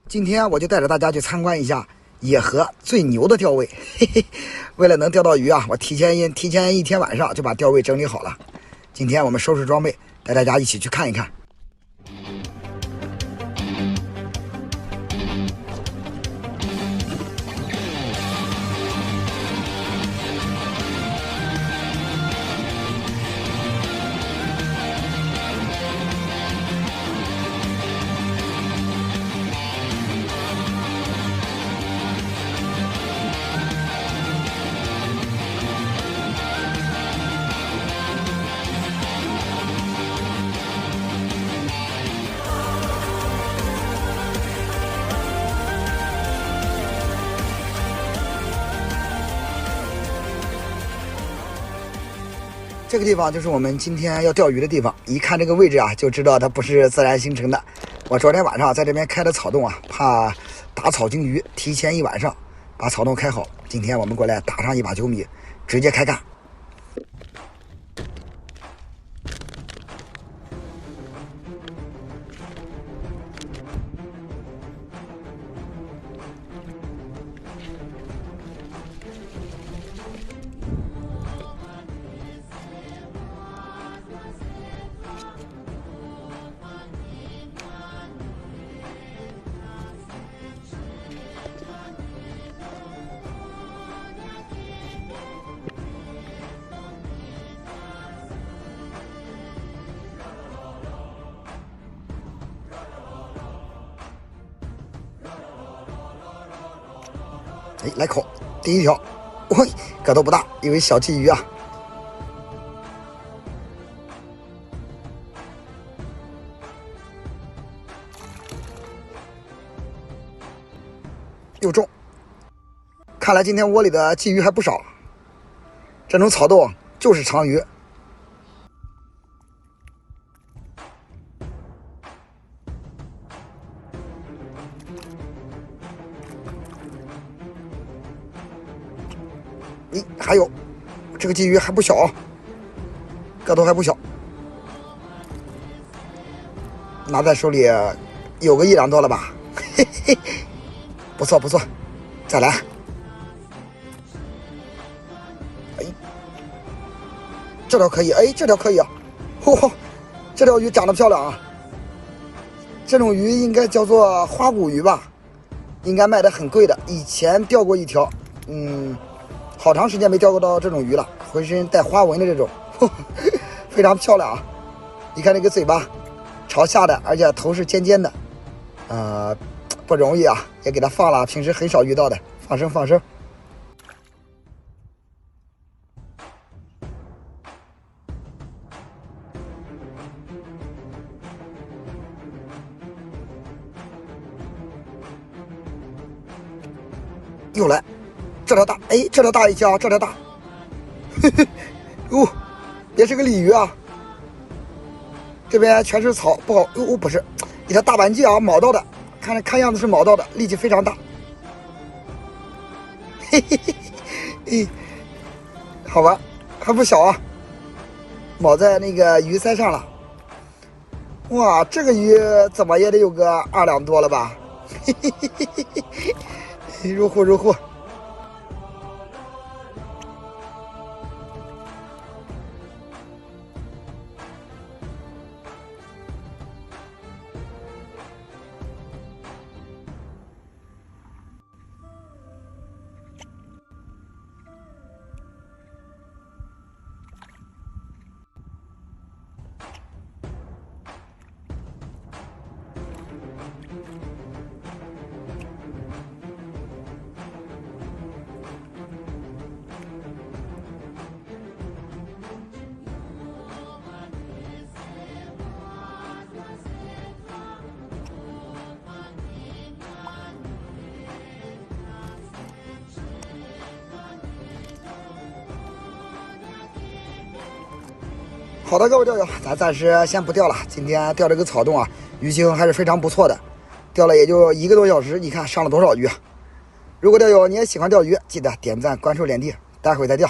今天我就带着大家去参观一下野河最牛的钓位。为了能钓到鱼啊，我提前一天晚上就把钓位整理好了。今天我们收拾装备，带大家一起去看一看。这个地方就是我们今天要钓鱼的地方，一看这个位置啊，就知道它不是自然形成的。我昨天晚上在这边开的草洞啊，怕打草惊鱼，提前一晚上把草洞开好。今天我们过来打上一把9米，直接开干。哎，来口，第一条，喂，个头不大，以为小鲫鱼啊。又中，看来今天窝里的鲫鱼还不少。这种草洞就是长鱼。咦，还有这个鲫鱼还不小，个头还不小，拿在手里有个1两多了吧，嘿嘿，不错不错，再来。哎，这条可以，哎，这条可以啊，嚯，这条鱼长得漂亮啊，这种鱼应该叫做花骨鱼吧，应该卖的很贵的。以前钓过一条，好长时间没钓到这种鱼了，浑身带花纹的这种，非常漂亮啊！你看这个嘴巴朝下的，而且头是尖尖的，不容易啊，也给它放了，平时很少遇到的，放生放生。又来。这条大，哎，这条大一些啊，这条大，嘿嘿，哟，也是个鲤鱼啊。这边全是草，不好，哟，不是，一条大板鲫啊，卯到的，看样子是卯到的，力气非常大。嘿嘿嘿，嘿，好玩，还不小啊，卯在那个鱼鳃上了。哇，这个鱼怎么也得有个2两多了吧？嘿嘿嘿嘿嘿，入户入户。好的，各位钓友，咱暂时先不钓了。今天钓这个草洞啊，鱼情还是非常不错的，钓了也就1个多小时，你看上了多少鱼啊！如果钓友你也喜欢钓鱼，记得点赞、关注脸弟，待会再钓。